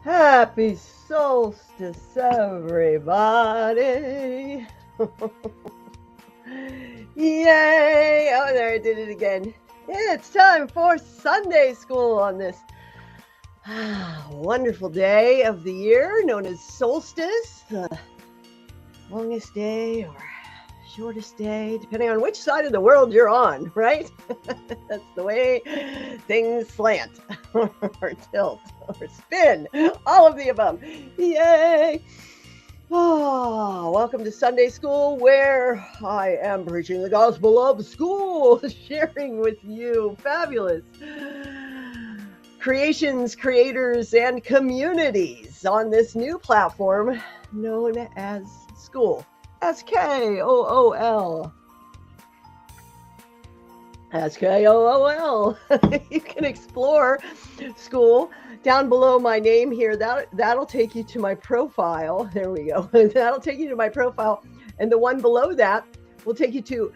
Happy solstice, everybody. Yay! Oh, there I did it again. It's time for Sunday school on this wonderful day of the year known as solstice, the longest day or shortest day, depending on which side of the world you're on, right? That's the way things slant or tilt or spin, all of the above. Yay! Oh, welcome to Sunday School, where I am preaching the gospel of school, sharing with you fabulous creations, creators, and communities on this new platform known as Skool. Skool. Skool. You can explore Skool down below my name here. That'll take you to my profile. There we go. That'll take you to my profile. And the one below that will take you to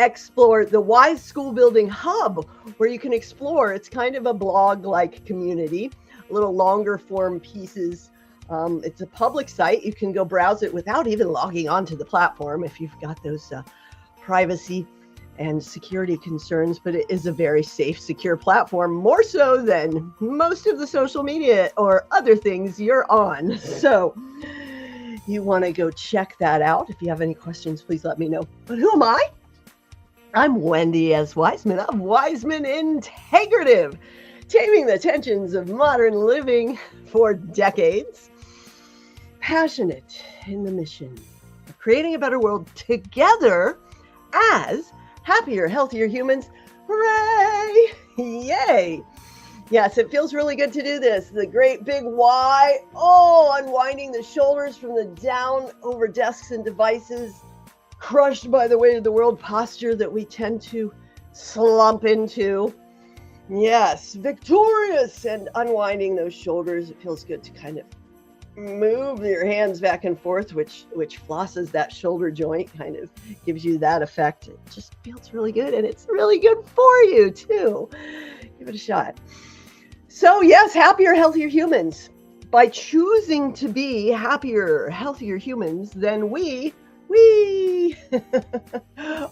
explore the Wise School Building Hub, where you can explore. It's kind of a blog-like community, a little longer form pieces. It's a public site. You can go browse it without even logging onto the platform if you've got those privacy and security concerns, but it is a very safe, secure platform, more so than most of the social media or other things you're on. So you want to go check that out. If you have any questions, please let me know. But who am I? I'm Wendy S. Wiseman of Wiseman Integrative, taming the tensions of modern living for decades. Passionate in the mission of creating a better world together as happier, healthier humans. Hooray! Yay! Yes, it feels really good to do this. The great big why. Oh, unwinding the shoulders from the down over desks and devices, crushed by the weight of the world posture that we tend to slump into. Yes, victorious and unwinding those shoulders. It feels good to kind of move your hands back and forth, which flosses that shoulder joint, kind of gives you that effect. It just feels really good, and it's really good for you too. Give it a shot. So yes, happier, healthier humans. By choosing to be happier, healthier humans, then we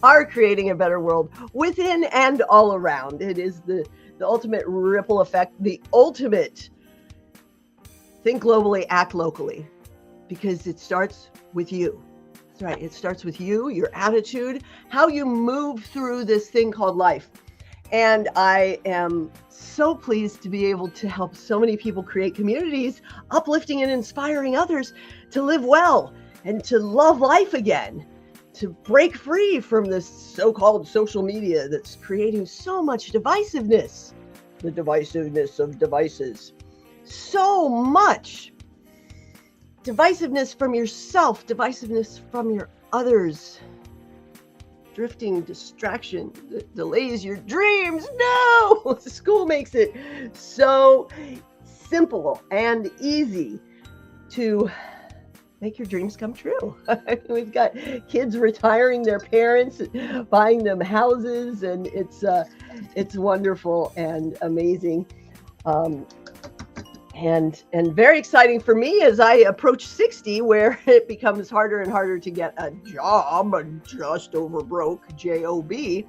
are creating a better world within and all around. It is the ultimate ripple effect, the ultimate think globally, act locally, because it starts with you. That's right. It starts with you, your attitude, how you move through this thing called life. And I am so pleased to be able to help so many people create communities, uplifting and inspiring others to live well and to love life again, to break free from this so-called social media that's creating so much divisiveness, the divisiveness of devices. So much divisiveness from yourself, divisiveness from your others, drifting distraction that delays your dreams. No! School makes it so simple and easy to make your dreams come true. We've got kids retiring their parents, buying them houses, and it's wonderful and amazing. And very exciting for me as I approach 60, where it becomes harder and harder to get a job, just over broke, J-O-B,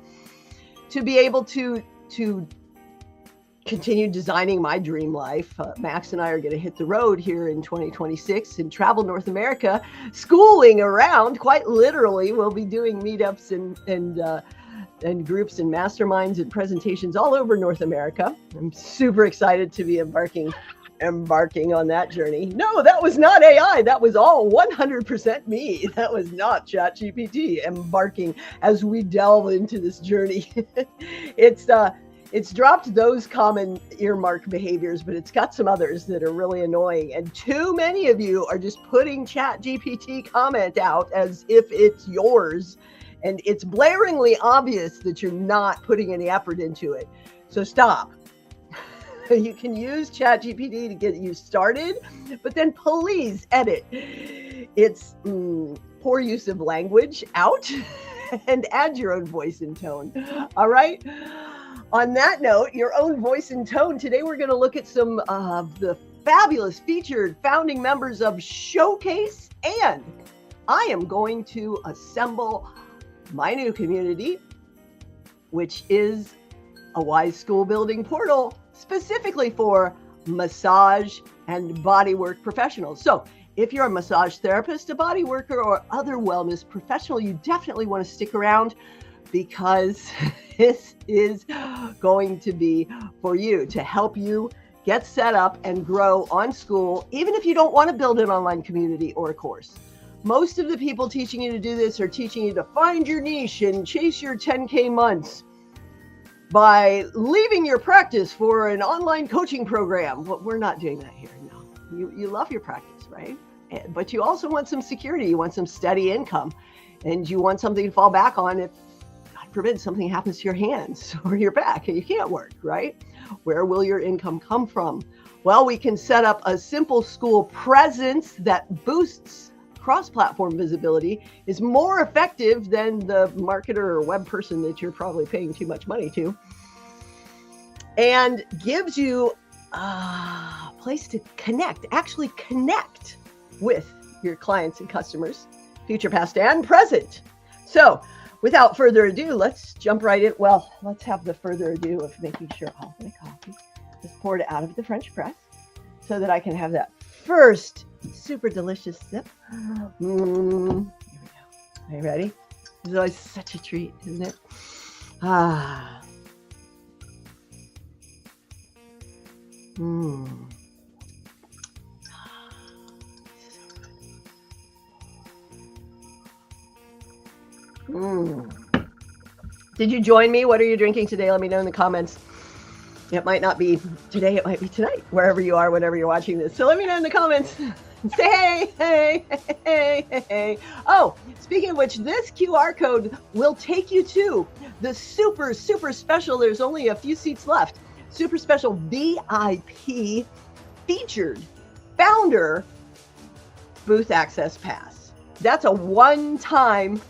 to be able to continue designing my dream life. Max and I are going to hit the road here in 2026 and travel North America, schooling around, quite literally. We'll be doing meetups and groups and masterminds and presentations all over North America. I'm super excited to be embarking on that journey. No, that was not AI. That was all 100% me. That was not ChatGPT embarking as we delve into this journey. It's dropped those common earmark behaviors, but it's got some others that are really annoying. And too many of you are just putting ChatGPT comment out as if it's yours. And it's blaringly obvious that you're not putting any effort into it. So stop. You can use ChatGPT to get you started, but then please edit its poor use of language out and add your own voice and tone. All right. On that note, your own voice and tone. Today we're going to look at some of the fabulous featured founding members of Showcase, and I am going to assemble my new community, which is a Wise School building portal specifically for massage and bodywork professionals. So if you're a massage therapist, a body worker, or other wellness professional, you definitely want to stick around, because this is going to be for you, to help you get set up and grow on Skool, even if you don't want to build an online community or a course. Most of the people teaching you to do this are teaching you to find your niche and chase your 10K months by leaving your practice for an online coaching program. Well, we're not doing that here. No, you love your practice, right? But you also want some security. You want some steady income, and you want something to fall back on if, God forbid, something happens to your hands or your back and you can't work, right? Where will your income come from? Well, we can set up a simple Skool presence that boosts cross-platform visibility, is more effective than the marketer or web person that you're probably paying too much money to, and gives you a place to actually connect with your clients and customers, future, past, and present. So without further ado, let's jump right in. Well, let's have the further ado of making sure all my coffee is poured out of the French press so that I can have that first super delicious sip. Here we go. Are you ready? It's always such a treat, isn't it? Did you join me? What are you drinking today? Let me know in the comments. It might not be today, it might be tonight, wherever you are, whenever you're watching this. So let me know in the comments. Say hey. Oh, speaking of which, this QR code will take you to the super special, there's only a few seats left, super special VIP featured founder booth access pass. That's a one-time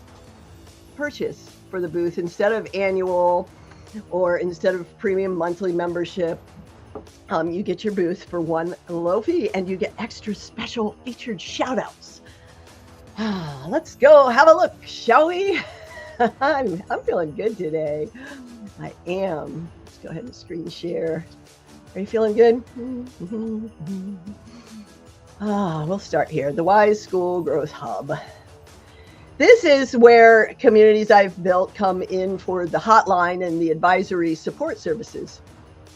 purchase for the booth instead of annual, or instead of premium monthly membership. You get your booth for one low fee, and you get extra special featured shout outs. Let's go have a look, shall we? I'm feeling good today. I am. Let's go ahead and screen share. Are you feeling good? We'll start here. The Wise School Growth Hub. This is where communities I've built come in for the hotline and the advisory support services.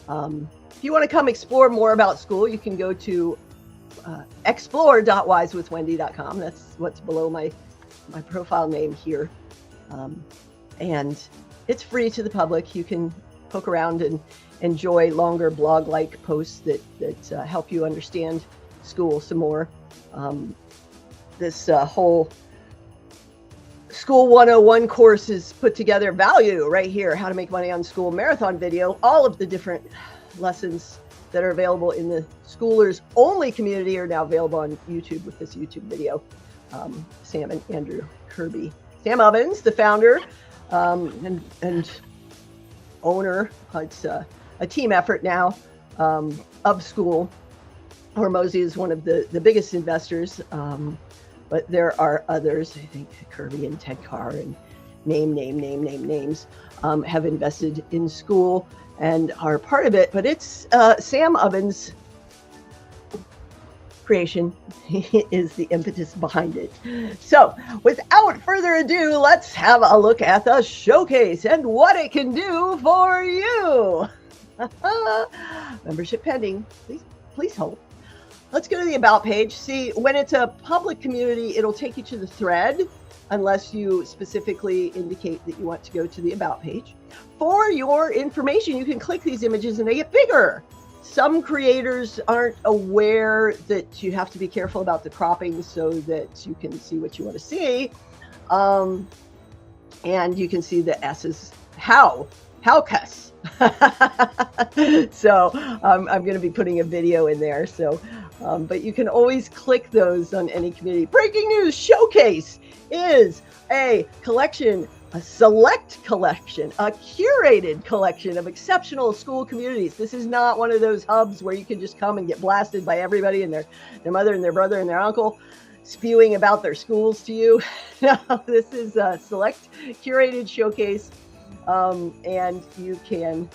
If you want to come explore more about Skool, you can go to explore.wisewithwendy.com. That's what's below my profile name here. And it's free to the public. You can poke around and enjoy longer blog-like posts that help you understand Skool some more. This whole Skool 101 course is put together, value right here, how to make money on Skool marathon video, all of the different lessons that are available in the Skoolers only community are now available on YouTube with this YouTube video. Sam and Andrew Kirby. Sam Ovens, the founder and owner, it's a team effort now of Skool. Hormozy is one of the biggest investors, but there are others. I think Kirby and Ted Carr and names have invested in Skool and are part of it. But it's Sam Ovens' creation. He is the impetus behind it. So without further ado, let's have a look at the showcase and what it can do for you. Membership pending. Please hold. Let's go to the About page. See, when it's a public community, it'll take you to the thread unless you specifically indicate that you want to go to the About page. For your information, you can click these images and they get bigger. Some creators aren't aware that you have to be careful about the cropping so that you can see what you want to see. And you can see the S's. How cuss. So I'm going to be putting a video in there. So, but you can always click those on any community. Breaking news: Showcase is a collection a select collection, a curated collection of exceptional school communities. This is not one of those hubs where you can just come and get blasted by everybody and their mother and their brother and their uncle spewing about their schools to you. No, this is a select curated showcase, and you can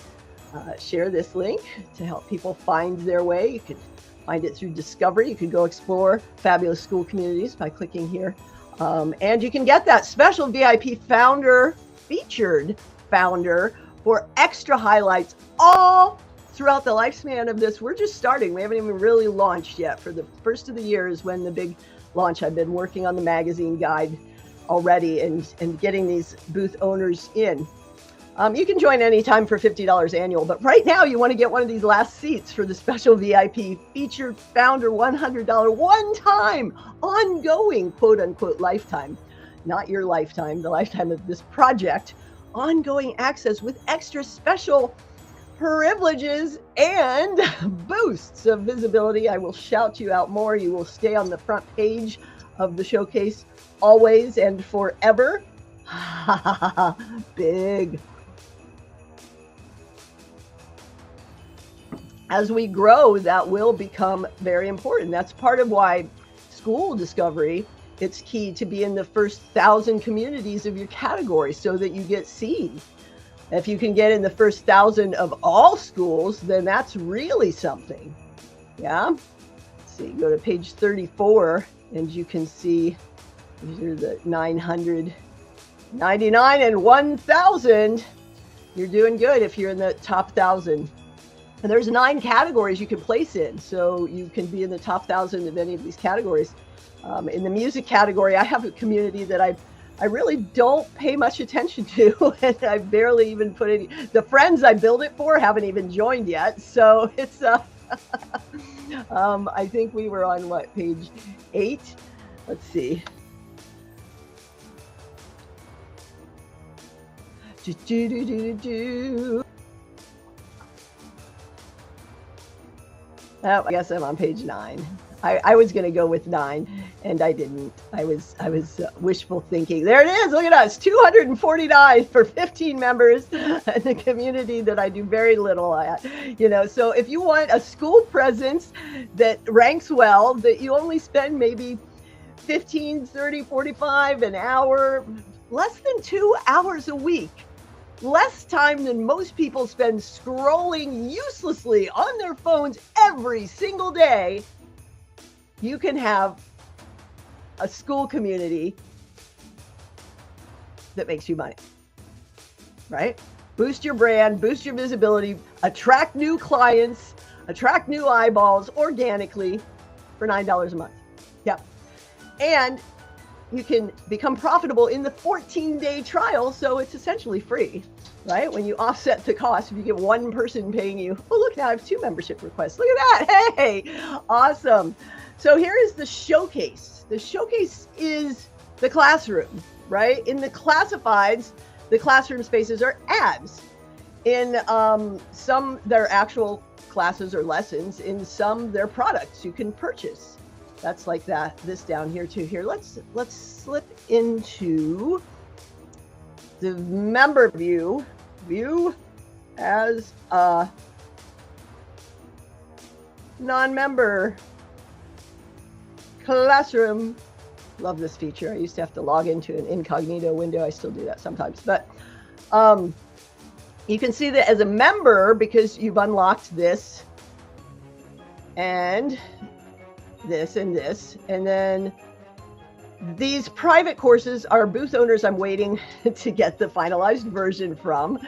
share this link to help people find their way. You can find it through discovery. You can go explore fabulous school communities by clicking here. And you can get that special VIP founder, featured founder, for extra highlights all throughout the lifespan of this. We're just starting. We haven't even really launched yet. For the first of the year is when the big launch. I've been working on the magazine guide already and getting these booth owners in. You can join anytime for $50 annual, but right now you want to get one of these last seats for the special VIP featured founder $100 one-time ongoing quote unquote lifetime, not your lifetime, the lifetime of this project, ongoing access with extra special privileges and boosts of visibility. I will shout you out more. You will stay on the front page of the showcase always and forever. Big. As we grow, that will become very important. That's part of why Skool discovery, it's key to be in the first 1,000 communities of your category so that you get seen. If you can get in the first 1,000 of all schools, then that's really something. Yeah. Let's see, go to page 34 and you can see these are the 999 and 1,000. You're doing good if you're in the top 1,000. And there's 9 categories you can place in. So you can be in the top 1,000 of any of these categories. In the music category, I have a community that I really don't pay much attention to. And I barely even put any, the friends I build it for haven't even joined yet. So it's, I think we were on what, page 8? Let's see. Oh, I guess I'm on page 9. I was going to go with 9 and I didn't. I was wishful thinking. There it is. Look at us. 249 for 15 members in the community that I do very little at. So if you want a school presence that ranks well, that you only spend maybe 15, 30, 45 an hour, less than 2 hours a week. Less time than most people spend scrolling uselessly on their phones every single day, you can have a school community that makes you money, right? Boost your brand, boost your visibility, attract new clients, attract new eyeballs organically for $9 a month. Yep. And you can become profitable in the 14-day trial, so it's essentially free, right? When you offset the cost, if you get one person paying you, oh, look, now I have 2 membership requests. Look at that. Hey, awesome. So here is the showcase. The showcase is the classroom, right? In the classifieds, the classroom spaces are ads. In some, they're actual classes or lessons. In some, they're products you can purchase. That's like that. This down here too. Here, let's slip into the member view as a non-member classroom. Love this feature. I used to have to log into an incognito window. I still do that sometimes, but you can see that as a member because you've unlocked this and this and this, and then these private courses are booth owners I'm waiting to get the finalized version from.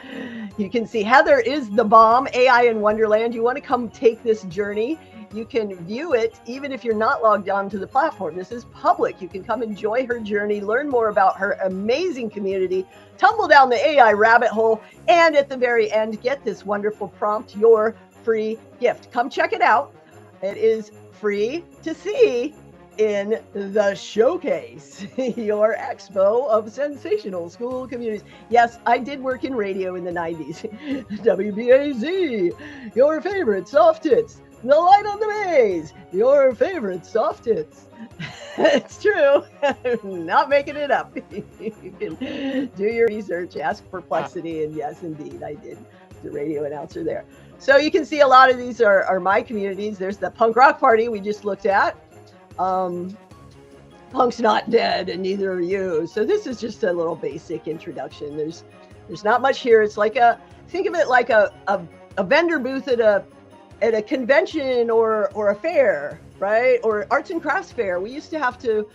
You can see Heather is the bomb, AI in Wonderland. You want to come take this journey, you can view it even if you're not logged on to the platform. This is public. You can come enjoy her journey, learn more about her amazing community, tumble down the AI rabbit hole, and at the very end, get this wonderful prompt, your free gift. Come check it out. It is free to see in the showcase, your expo of sensational school communities. Yes, I did work in radio in the 90s. WBAZ, your favorite soft hits. The light on the maze, your favorite soft hits. It's true. I'm not making it up. You can do your research, ask Perplexity, and yes, indeed, I did the radio announcer there. So you can see a lot of these are my communities. There's the punk rock party we just looked at. Punk's not dead, and neither are you. So this is just a little basic introduction. There's not much here. It's like think of it like a vendor booth at a convention or a fair, right? Or arts and crafts fair. We used to have to,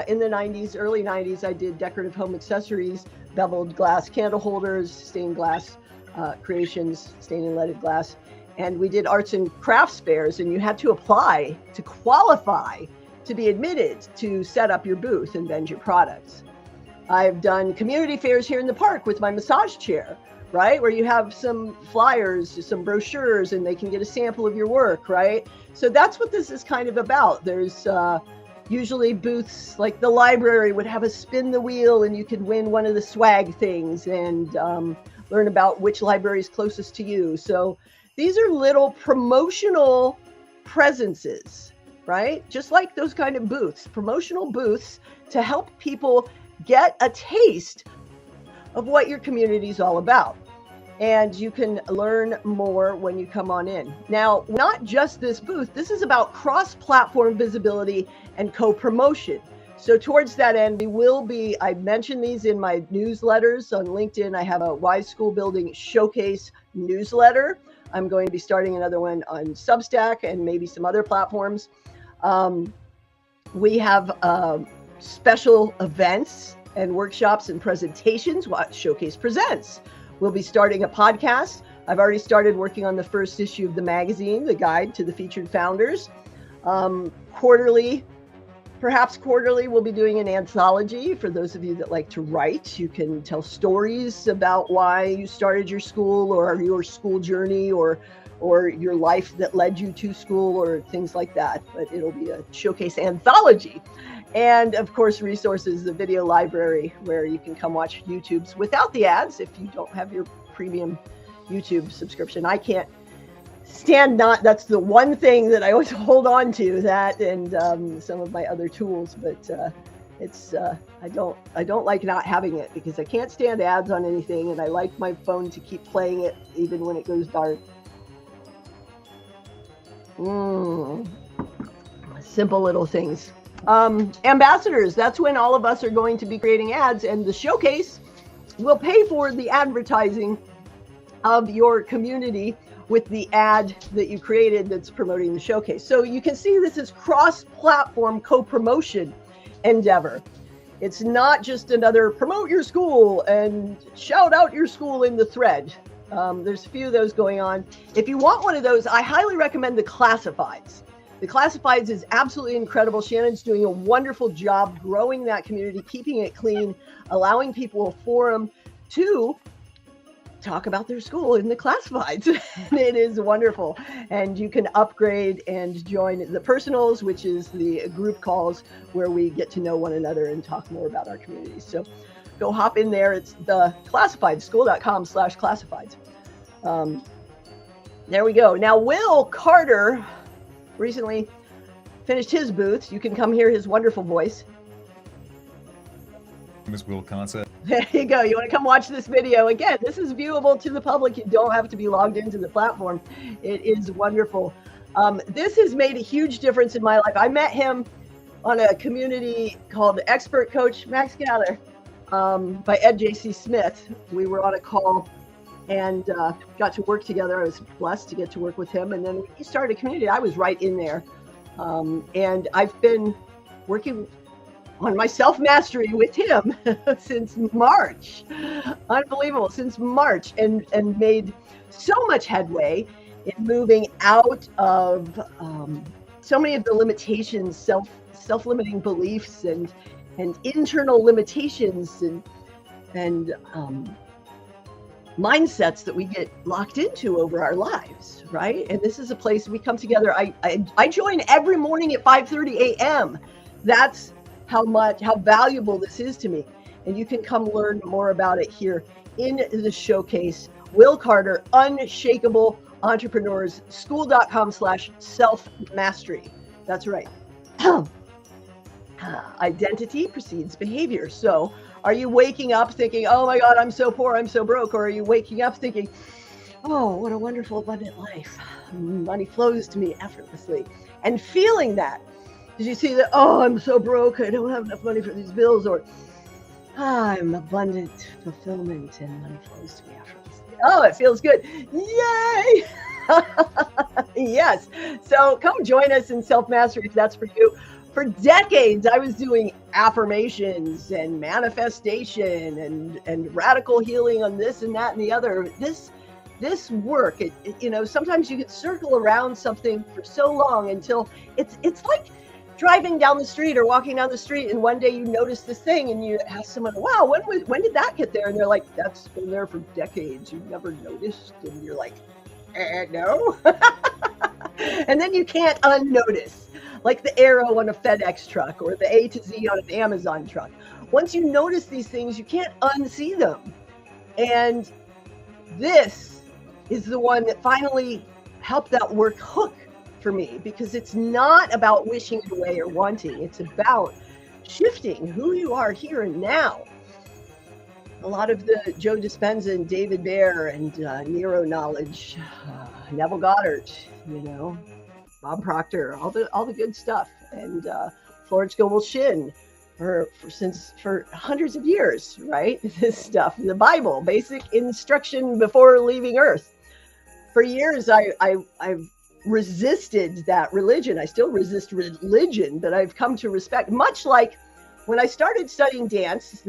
in the 90s, early 90s, I did decorative home accessories, beveled glass candle holders, stained glass creations, stained and leaded glass. And we did arts and crafts fairs, and you had to apply to qualify to be admitted to set up your booth and vend your products. I've done community fairs here in the park with my massage chair, right? Where you have some flyers, some brochures, and they can get a sample of your work, right? So that's what this is kind of about. There's usually booths, like the library would have a spin the wheel, and you could win one of the swag things and learn about which library is closest to you. So these are little promotional presences, right? Just like those kind of booths, promotional booths to help people get a taste of what your community is all about. And you can learn more when you come on in. Now, not just this booth, this is about cross-platform visibility and co-promotion. So towards that end, we will be, I mentioned these in my newsletters on LinkedIn. I have a Wise School Building Showcase newsletter. I'm going to be starting another one on Substack and maybe some other platforms. We have special events and workshops and presentations, what Showcase presents. We'll be starting a podcast. I've already started working on the first issue of the magazine, the guide to the featured founders. Perhaps quarterly, we'll be doing an anthology for those of you that like to write. You can tell stories about why you started your school or your school journey or your life that led you to school or things like that. But it'll be a Showcase anthology. And of course, resources, the video library where you can come watch YouTubes without the ads if you don't have your premium YouTube subscription. I can't stand that's the one thing that I always hold on to, that and some of my other tools, but I don't like not having it because I can't stand ads on anything, and I like my phone to keep playing it even when it goes dark. Simple little things. Ambassadors, that's when all of us are going to be creating ads, and the Showcase will pay for the advertising of your community with the ad that you created that's promoting the Showcase. So you can see this is cross-platform co-promotion endeavor. It's not just another promote your school and shout out your school in the thread. There's a few of those going on. If you want one of those, I highly recommend the Classifieds. The Classifieds is absolutely incredible. Shannon's doing a wonderful job growing that community, keeping it clean, allowing people a forum to talk about their school in the Classifieds. It is wonderful. And you can upgrade and join the personals, which is the group calls where we get to know one another and talk more about our community. So go hop in there. It's the Classifieds, school.com/classifieds. There we go. Now, Will Carter recently finished his booth. You can come hear his wonderful voice. Miss Will Concept. There you go. You want to come watch this video. Again, this is viewable to the public. You don't have to be logged into the platform. It is wonderful. This has made a huge difference in my life. I met him on a community called Expert Coach Max Gather by Ed J.C. Smith. We were on a call and got to work together. I was blessed to get to work with him. And then when he started a community, I was right in there. And I've been working on my self-mastery with him since March. Unbelievable, since March, and made so much headway in moving out of so many of the limitations, self-limiting beliefs and internal limitations and mindsets that we get locked into over our lives, right? And this is a place we come together. I join every morning at 5:30 a.m. That's how valuable this is to me. And you can come learn more about it here in the Showcase. Will Carter, Unshakable Entrepreneurs, school.com/self-mastery. That's right. Identity precedes behavior. So are you waking up thinking, oh my God, I'm so poor, I'm so broke? Or are you waking up thinking, oh, what a wonderful, abundant life. Money flows to me effortlessly. And feeling that. Did you see that? Oh, I'm so broke. I don't have enough money for these bills. Or I'm abundant fulfillment and money flows to me effortlessly. Oh, it feels good. Yay. Yes. So come join us in self-mastery if that's for you. For decades, I was doing affirmations and manifestation and radical healing on this and that and the other. This work, sometimes you can circle around something for so long until it's like driving down the street or walking down the street, and one day you notice this thing and you ask someone, wow, when did that get there? And they're like, that's been there for decades. You've never noticed? And you're like, no. And then you can't unnotice, like the arrow on a FedEx truck or the A to Z on an Amazon truck. Once you notice these things, you can't unsee them. And this is the one that finally helped that work hook for me, because it's not about wishing it away or wanting. It's about shifting who you are here and now. A lot of the Joe Dispenza and David Baer and Neuro knowledge, Neville Goddard, Bob Proctor, all the good stuff, and Florence Scovel Shinn for hundreds of years, right? This stuff, the Bible, basic instruction before leaving Earth. For years, I've resisted that religion. I still resist religion, but I've come to respect. Much like when I started studying dance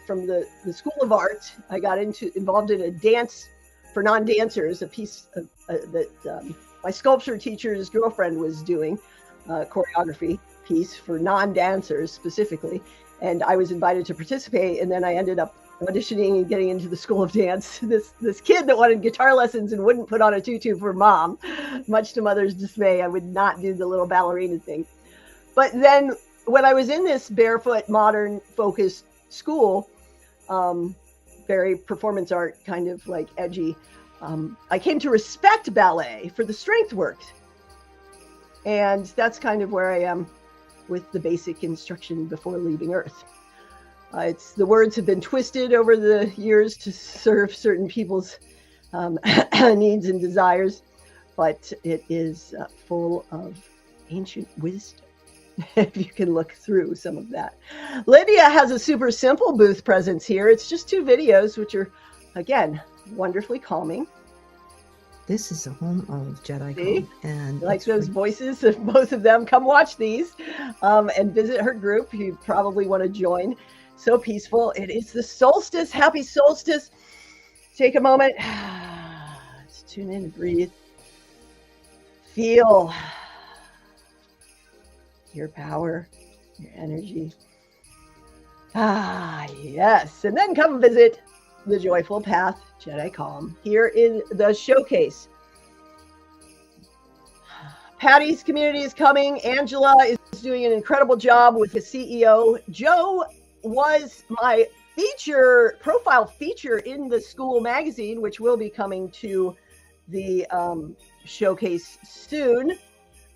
from the School of Art, I got involved in a dance for non-dancers, a piece that my sculpture teacher's girlfriend was doing, choreography piece for non-dancers specifically, and I was invited to participate, and then I ended up auditioning and getting into the School of Dance. This kid that wanted guitar lessons and wouldn't put on a tutu for mom, much to mother's dismay. I would not do the little ballerina thing. But then when I was in this barefoot, modern focused school, very performance art, kind of like edgy, I came to respect ballet for the strength work. And that's kind of where I am with the basic instruction before leaving Earth. The words have been twisted over the years to serve certain people's needs and desires, but it is full of ancient wisdom, if you can look through some of that. Lydia has a super simple booth presence here. It's just 2 videos, which are, again, wonderfully calming. This is the home of Jedi Calm. And like those voices of both of them. Come watch these and visit her group. You probably want to join. So peaceful. It is the solstice. Happy solstice. Take a moment. Let's tune in and breathe. Feel your power, your energy. Yes. And then come visit the Joyful Path Jedi Calm here in the showcase. Patty's community is coming. Angela is doing an incredible job with the CEO. Joe was my profile feature in the Skool magazine, which will be coming to the showcase soon.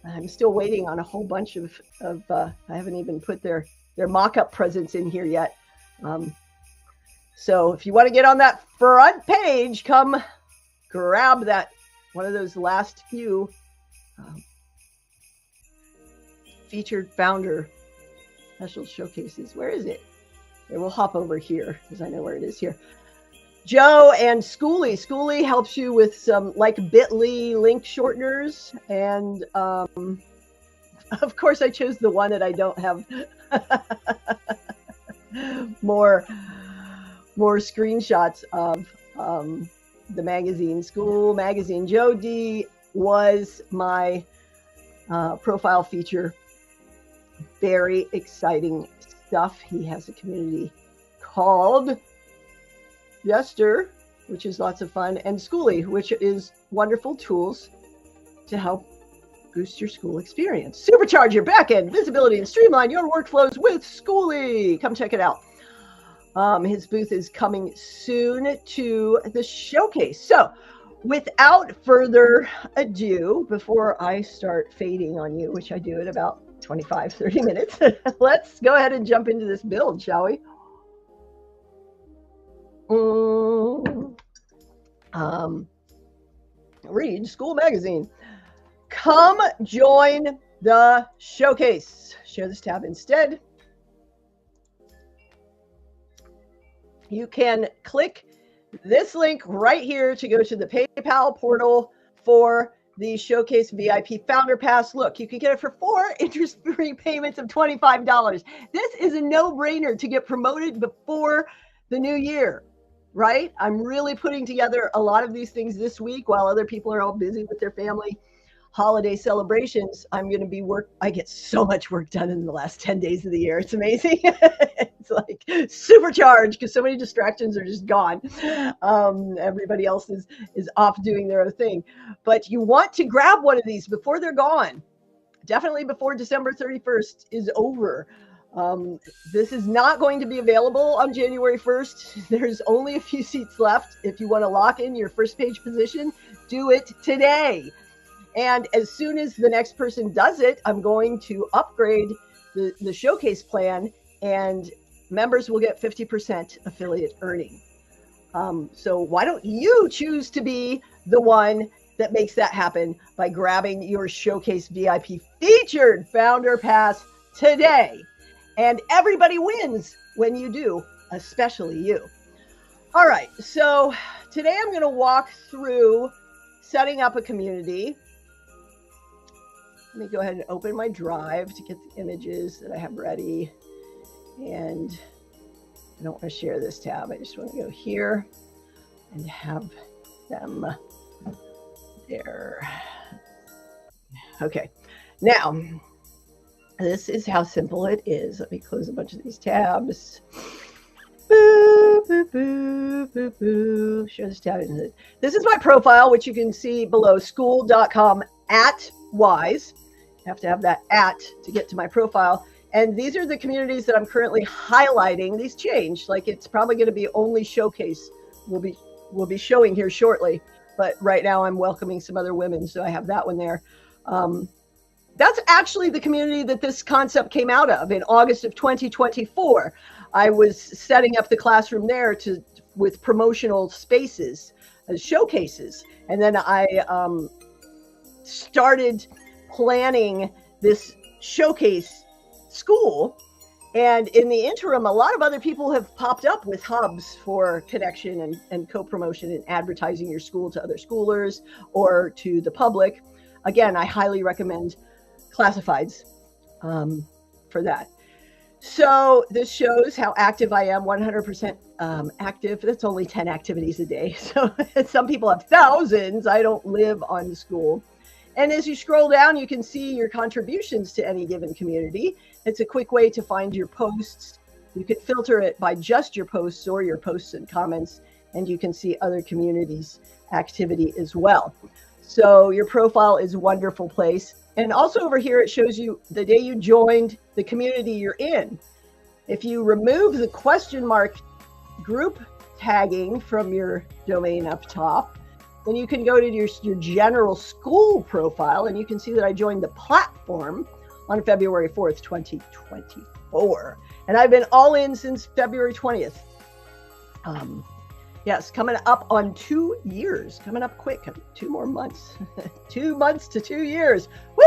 I'm still waiting on a whole bunch of I haven't even put their mock-up presents in here yet. So if you want to get on that front page, come grab that, one of those last few featured founder special showcases. Where is it? Okay, we'll hop over here because I know where it is here. Joe and Skooly. Skooly helps you with some like bit.ly link shorteners. And of course, I chose the one that I don't have more screenshots of the magazine, Skool magazine. Joe D was my profile feature. Very exciting stuff. He has a community called Jester, which is lots of fun, and Skooly, which is wonderful tools to help boost your school experience. Supercharge your backend visibility and streamline your workflows with Skooly. Come check it out. His booth is coming soon to the showcase. So without further ado, before I start fading on you, which I do at about 25, 30 minutes. Let's go ahead and jump into this build, shall we? Read Skool magazine. Come join the showcase. Share this tab instead. You can click this link right here to go to the PayPal portal for the Showcase VIP Founder Pass. Look, you can get it for 4 interest-free payments of $25. This is a no-brainer to get promoted before the new year, right? I'm really putting together a lot of these things this week while other people are all busy with their family holiday celebrations. I'm going to be I get so much work done in the last 10 days of the year. It's amazing. It's like supercharged because so many distractions are just gone. Everybody else is off doing their own thing. But you want to grab one of these before they're gone. Definitely before December 31st is over. This is not going to be available on January 1st. There's only a few seats left. If you want to lock in your first page position, do it today. And as soon as the next person does it, I'm going to upgrade the showcase plan, and members will get 50% affiliate earning. So why don't you choose to be the one that makes that happen by grabbing your Showcase VIP featured Founder Pass today? And everybody wins when you do, especially you. All right, so today I'm going to walk through setting up a community. Let me go ahead and open my drive to get the images that I have ready. And I don't want to share this tab. I just want to go here and have them there. Okay. Now, this is how simple it is. Let me close a bunch of these tabs. Boo, boo, boo, boo, boo. Share this tab. This is my profile, which you can see below, skool.com/wise. You have to have that @ to get to my profile. And these are the communities that I'm currently highlighting. These change. Like, it's probably going to be only Showcase we'll be showing here shortly. But right now I'm welcoming some other women, so I have that one there. That's actually the community that this concept came out of in August of 2024. I was setting up the classroom there with promotional spaces as showcases. And then I started planning this showcase school. And in the interim, a lot of other people have popped up with hubs for connection and co-promotion and advertising your school to other schoolers or to the public. Again, I highly recommend classifieds for that. So this shows how active I am, 100% active. That's only 10 activities a day. So some people have thousands. I don't live on Skool. And as you scroll down, you can see your contributions to any given community. It's a quick way to find your posts. You could filter it by just your posts or your posts and comments, and you can see other communities' activity as well. So your profile is a wonderful place. And also over here, it shows you the day you joined the community you're in. If you remove the question mark group tagging from your domain up top, then you can go to your general Skool profile, and you can see that I joined the platform on February 4th, 2024. And I've been all in since February 20th. Yes, coming up on 2 years, coming up quick, 2 more months, 2 months to 2 years. Woo!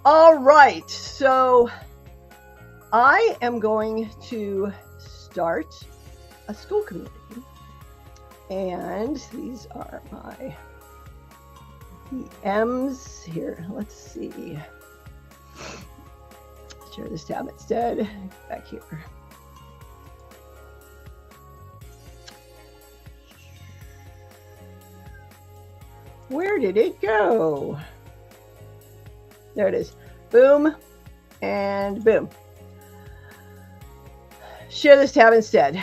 All right, so I am going to start a Skool community. And these are my PMs here. Let's see. Share this tab instead. Back here. Where did it go? There it is. Boom and boom. Share this tab instead.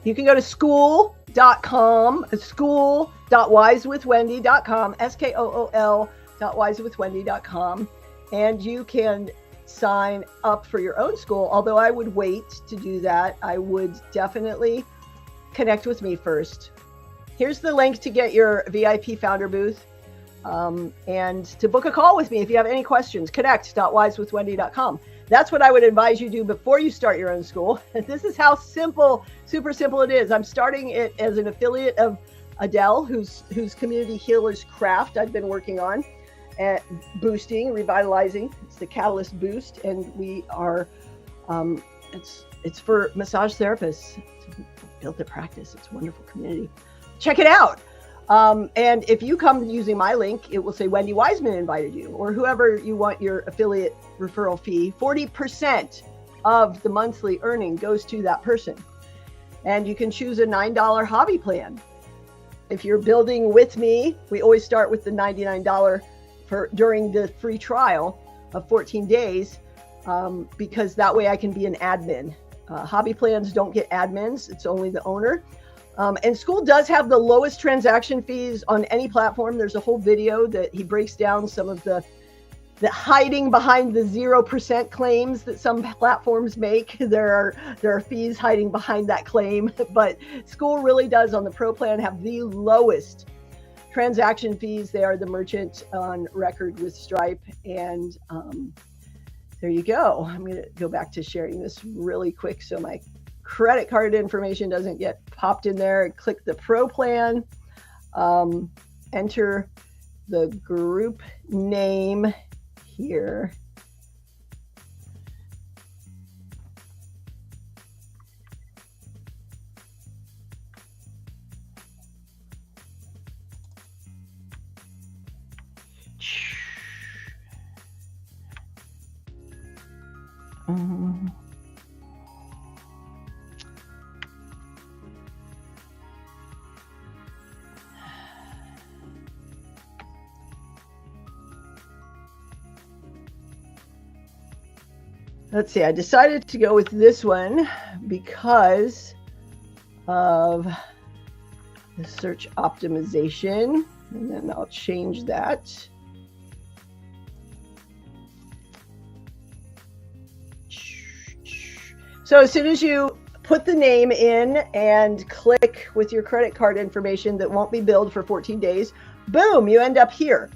You can go to skool.com, skool.wisewithwendy.com, skool.wisewithwendy.com, and you can sign up for your own school. Although I would wait to do that. I would definitely connect with me first. Here's the link to get your VIP founder booth. and to book a call with me if you have any questions. Connect.wisewithwendy.com. That's what I would advise you do before you start your own school. This is how simple, super simple it is. I'm starting it as an affiliate of Adele, whose Community Healers Craft I've been working on at boosting, revitalizing. It's the Catalyst Boost, and we are it's for massage therapists to build their practice. It's a wonderful community. Check it out. And if you come using my link, it will say Wendy Wiseman invited you, or whoever you want your affiliate referral fee. 40% of the monthly earning goes to that person. And you can choose a $9 hobby plan. If you're building with me, we always start with the $99 during the free trial of 14 days, because that way I can be an admin. Hobby plans don't get admins. It's only the owner. And Skool does have the lowest transaction fees on any platform. There's a whole video that he breaks down some of the hiding behind the 0% claims that some platforms make. There are fees hiding behind that claim, but Skool really does on the Pro plan have the lowest transaction fees. They are the merchant on record with Stripe, and there you go. I'm going to go back to sharing this really quick so my credit card information doesn't get popped in there. Click the Pro plan, enter the group name here. Let's see, I decided to go with this one because of the search optimization, and then I'll change that. So as soon as you put the name in and click with your credit card information that won't be billed for 14 days, boom, you end up here.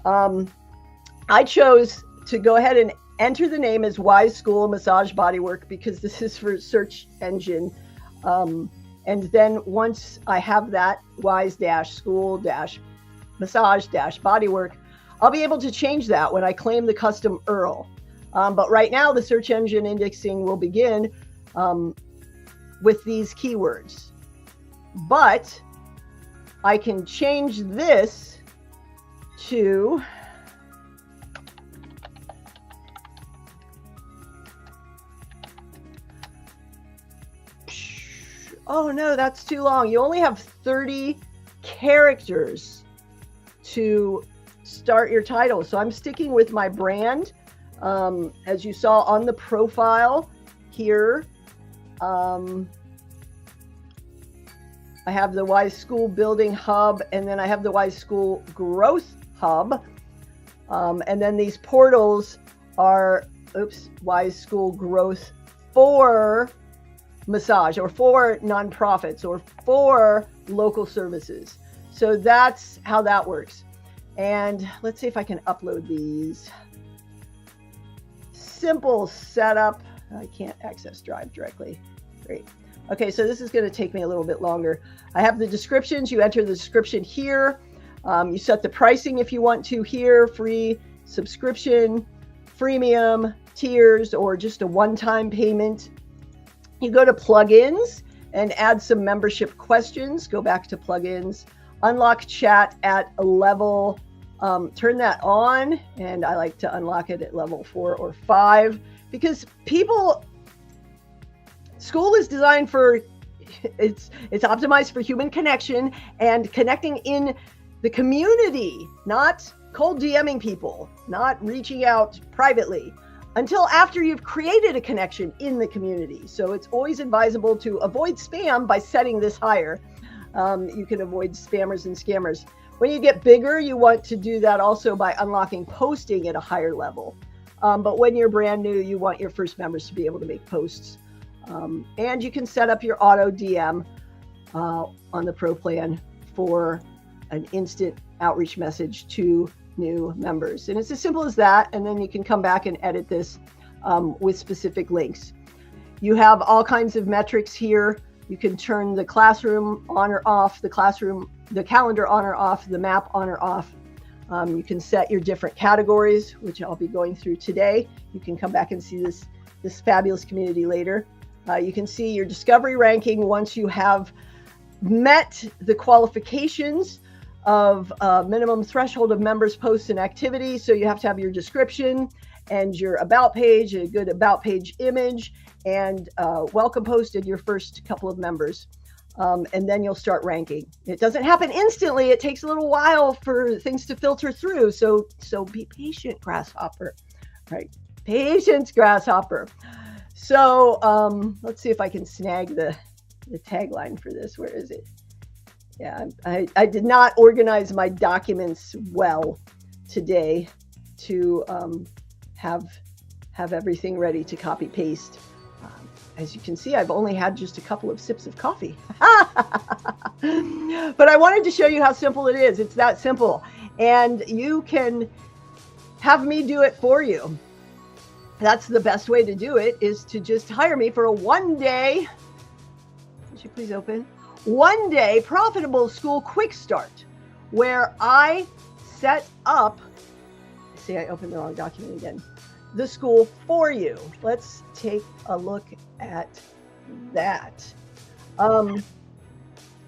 I chose to go ahead and enter the name as Wise Skool Massage Bodywork because this is for search engine. And then once I have that Wise-Skool-Massage-Bodywork, I'll be able to change that when I claim the custom URL. But right now the search engine indexing will begin with these keywords. But I can change this to oh no, that's too long. You only have 30 characters to start your title. So I'm sticking with my brand. As you saw on the profile here, I have the Wise Skool Building Hub, and then I have the Wise Skool Growth Hub. And then these portals are, Wise Skool Growth for massage, or for nonprofits, or for local services. So that's how that works. And let's see if I can upload these. Simple setup. I can't access Drive directly. Great. Okay, so this is going to take me a little bit longer. I have the descriptions. You enter the description here. You set the pricing if you want to here, free, subscription, freemium, tiers, or just a one-time payment. You go to plugins and add some membership questions. Go back to plugins, unlock chat at a level, turn that on. And I like to unlock it at level 4 or 5 because Skool is designed for, it's optimized for human connection and connecting in the community, not cold DMing people, not reaching out privately, until after you've created a connection in the community. So it's always advisable to avoid spam by setting this higher. You can avoid spammers and scammers. When you get bigger, you want to do that also by unlocking posting at a higher level. But when you're brand new, you want your first members to be able to make posts. And you can set up your auto DM on the Pro plan for an instant outreach message to new members. And it's as simple as that. And then you can come back and edit this with specific links. You have all kinds of metrics here. You can turn the classroom on or off, the calendar on or off, the map on or off. You can set your different categories, which I'll be going through today. You can come back and see this fabulous community later. You can see your discovery ranking once you have met the qualifications of minimum threshold of members, posts, and activities. So you have to have your description and your about page, a good about page image, and welcome posted your first couple of members. And then you'll start ranking. It doesn't happen instantly. It takes a little while for things to filter through. So be patient, grasshopper, right? Patience, grasshopper. So let's see if I can snag the tagline for this. Where is it? Yeah, I did not organize my documents well today to have everything ready to copy paste. As you can see, I've only had just a couple of sips of coffee. But I wanted to show you how simple it is. It's that simple. And you can have me do it for you. That's the best way to do it, is to just hire me for a one-day, would you please open? One-day profitable school quick start, where I set up, see, I opened the wrong document again, the school for you. Let's take a look at that. Let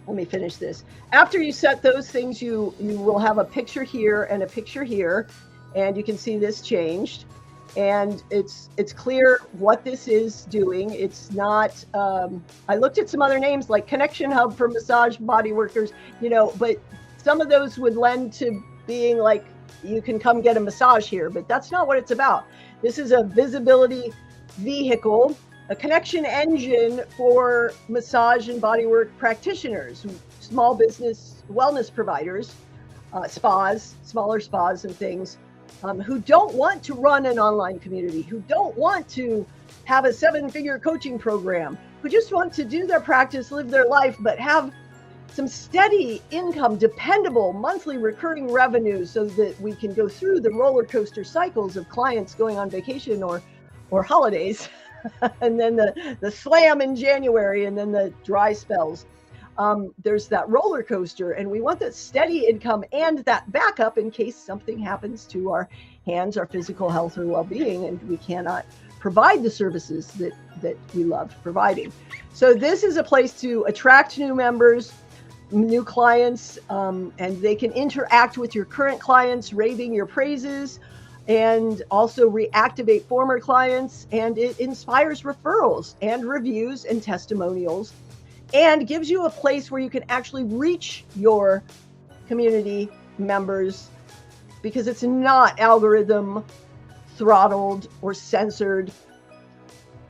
me finish this. After you set those things, you will have a picture here and a picture here, and you can see this changed. And it's clear what this is doing. It's not, I looked at some other names like Connection Hub for massage body workers, but some of those would lend to being like, you can come get a massage here, but that's not what it's about. This is a visibility vehicle, a connection engine for massage and bodywork practitioners, small business wellness providers, spas, smaller spas and things, who don't want to run an online community, who don't want to have a 7-figure coaching program, who just want to do their practice, live their life, but have some steady income, dependable monthly recurring revenue, so that we can go through the roller coaster cycles of clients going on vacation or holidays, and then the slam in January, and then the dry spells. There's that roller coaster, and we want that steady income and that backup in case something happens to our hands, our physical health or well-being, and we cannot provide the services that we love providing. So this is a place to attract new members, new clients, and they can interact with your current clients, raving your praises, and also reactivate former clients. And it inspires referrals and reviews and testimonials, and gives you a place where you can actually reach your community members, because it's not algorithm throttled or censored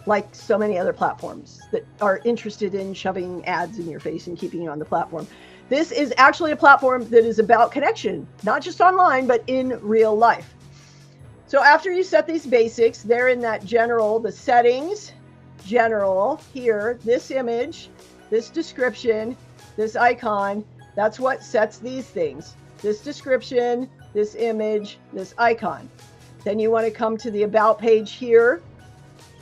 like so many other platforms that are interested in shoving ads in your face and keeping you on the platform. This is actually a platform that is about connection, not just online, but in real life. So after you set these basics, they're in that general, the settings, general here, this image, this description, this icon, that's what sets these things. This description, this image, this icon. Then you want to come to the about page here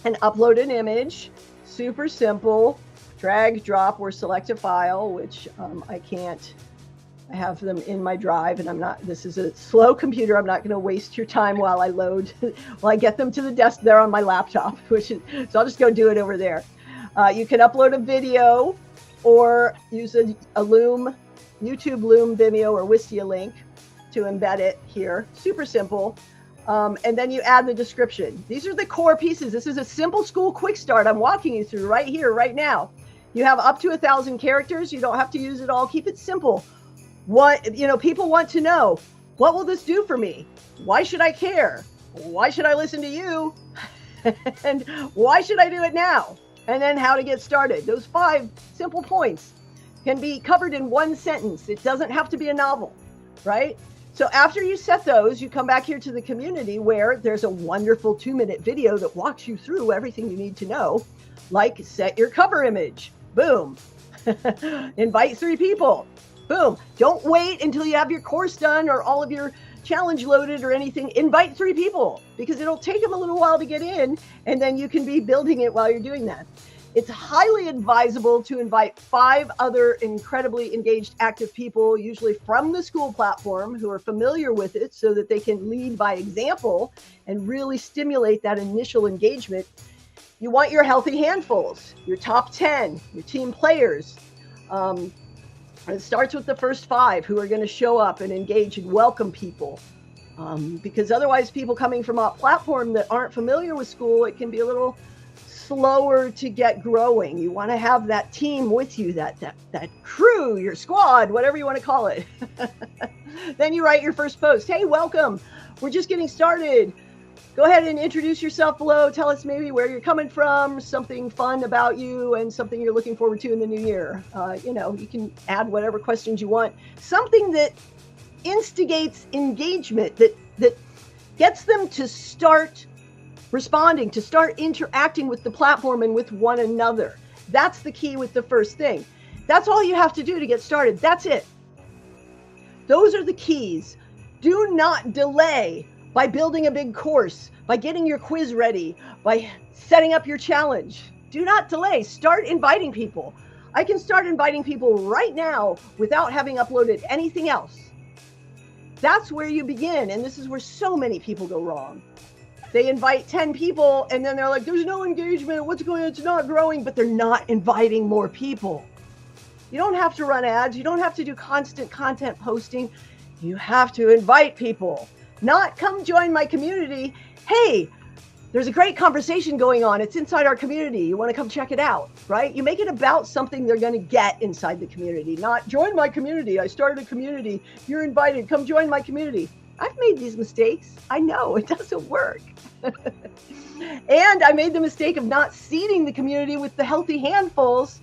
and upload an image. Super simple. Drag, drop, or select a file, which I can't. I have them in my drive, and this is a slow computer. I'm not going to waste your time while I load, while I get them to the desk there on my laptop, so I'll just go do it over there. You can upload a video or use a Loom, YouTube Loom, Vimeo, or Wistia link to embed it here. Super simple. And then you add the description. These are the core pieces. This is a simple school quick start I'm walking you through right here, right now. You have up to 1,000 characters. You don't have to use it all. Keep it simple. People want to know, what will this do for me? Why should I care? Why should I listen to you? And why should I do it now? And then how to get started. Those 5 simple points can be covered in one sentence. It doesn't have to be a novel, right? So after you set those, you come back here to the community, where there's a wonderful 2-minute video that walks you through everything you need to know, like set your cover image. Boom. Invite 3 people. Boom. Don't wait until you have your course done or all of your challenge loaded or anything. Invite 3 people because it'll take them a little while to get in, and then you can be building it while you're doing that. It's highly advisable to invite 5 other incredibly engaged, active people, usually from the Skool platform, who are familiar with it so that they can lead by example and really stimulate that initial engagement. You want your healthy handfuls, your top 10, your team players. It starts with the first 5 who are going to show up and engage and welcome people. Because otherwise, people coming from a platform that aren't familiar with Skool, it can be a little slower to get growing. You want to have that team with you, that crew, your squad, whatever you want to call it. Then you write your first post. Hey, welcome. We're just getting started. Go ahead and introduce yourself below. Tell us maybe where you're coming from, something fun about you, and something you're looking forward to in the new year. You can add whatever questions you want. Something that instigates engagement, that gets them to start responding, to start interacting with the platform and with one another. That's the key with the first thing. That's all you have to do to get started. That's it. Those are the keys. Do not delay by building a big course, by getting your quiz ready, by setting up your challenge. Do not delay. Start inviting people. I can start inviting people right now without having uploaded anything else. That's where you begin. And this is where so many people go wrong. They invite 10 people and then they're like, there's no engagement. What's going on? It's not growing, but they're not inviting more people. You don't have to run ads. You don't have to do constant content posting. You have to invite people. Not come join my community. Hey, there's a great conversation going on. It's inside our community. You want to come check it out, right? You make it about something they're going to get inside the community, not join my community. I started a community. You're invited. Come join my community. I've made these mistakes. I know it doesn't work. And I made the mistake of not seeding the community with the healthy handfuls,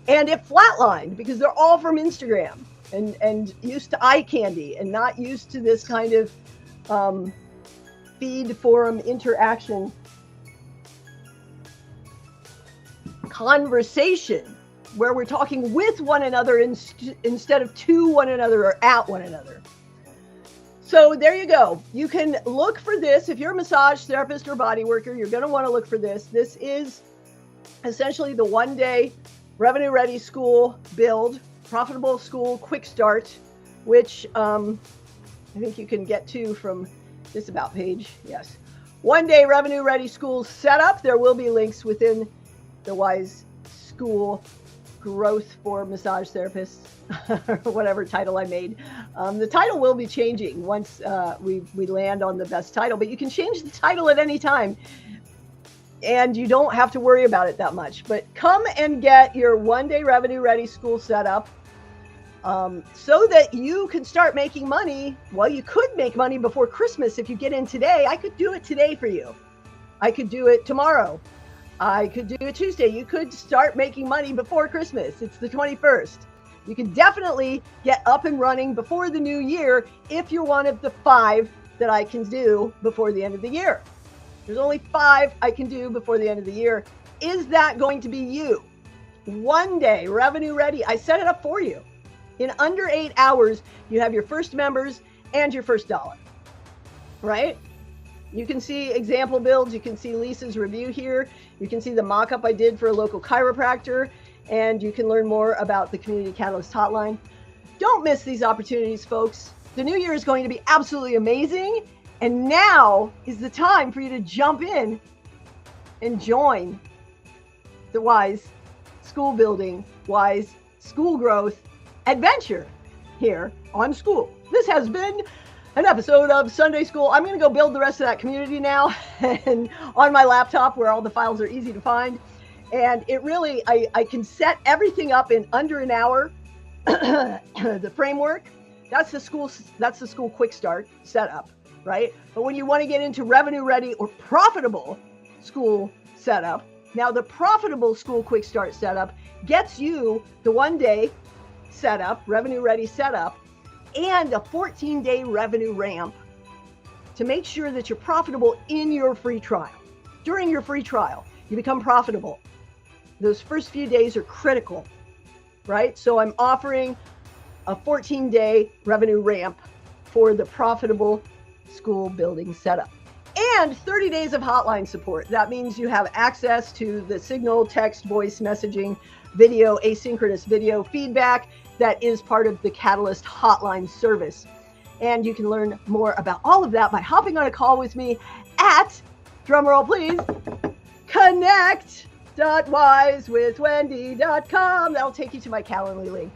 and it flatlined because they're all from Instagram and used to eye candy and not used to this kind of feed forum interaction conversation where we're talking with one another instead of to one another or at one another. So there you go. You can look for this. If you're a massage therapist or body worker, you're going to want to look for this. This is essentially the 1-day revenue ready Skool build, profitable Skool quick start, which I think you can get to from this about page. Yes. 1-day revenue ready Skool setup. There will be links within the Wise Skool growth for massage therapists, or whatever title I made. The title will be changing once we land on the best title, but you can change the title at any time and you don't have to worry about it that much. But come and get your 1-day revenue ready Skool setup so that you can start making money. Well, you could make money before Christmas if you get in today. I could do it today for you. I could do it tomorrow. I could do it Tuesday. You could start making money before Christmas. It's the 21st. You can definitely get up and running before the new year if you're one of the 5 that I can do before the end of the year. There's only 5 I can do before the end of the year. Is that going to be you? 1-day revenue ready. I set it up for you. In under 8 hours, you have your first members and your first dollar, right? You can see example builds. You can see Lisa's review here. You can see the mock-up I did for a local chiropractor, and you can learn more about the Community Catalyst hotline. Don't miss these opportunities, folks. The new year is going to be absolutely amazing, and now is the time for you to jump in and join the Wise Skool building, Wise Skool growth adventure here on Skool. This has been an episode of Sunday Skool. I'm going to go build the rest of that community now and on my laptop where all the files are easy to find. And it really, I can set everything up in under an hour. The framework, that's the Skool quick start setup, right? But when you want to get into revenue ready or profitable Skool setup, now the profitable Skool quick start setup gets you the 1-day setup, revenue ready setup, and a 14-day revenue ramp to make sure that you're profitable in your free trial. During your free trial, you become profitable. Those first few days are critical, right? So I'm offering a 14-day revenue ramp for the profitable school building setup. And 30 days of hotline support. That means you have access to the signal, text, voice messaging, video, asynchronous video feedback that is part of the Catalyst hotline service. And you can learn more about all of that by hopping on a call with me at, drumroll please, connect.wisewithwendy.com. That'll take you to my Calendly link.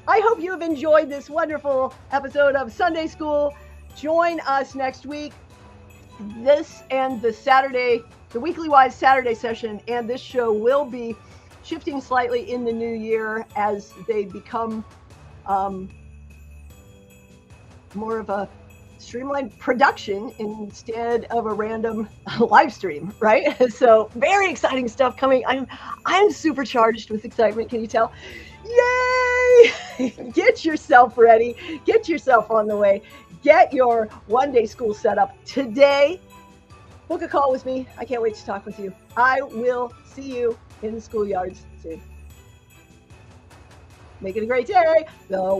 I hope you have enjoyed this wonderful episode of Sunday School. Join us next week. This and the Weekly Wise Saturday session and this show will be shifting slightly in the new year as they become more of a streamlined production instead of a random live stream, right? So very exciting stuff coming. I'm supercharged with excitement. Can you tell? Yay! Get yourself ready. Get yourself on the way. Get your one-day school set up today. Book a call with me. I can't wait to talk with you. I will see you in the schoolyards soon. Make it a great day. The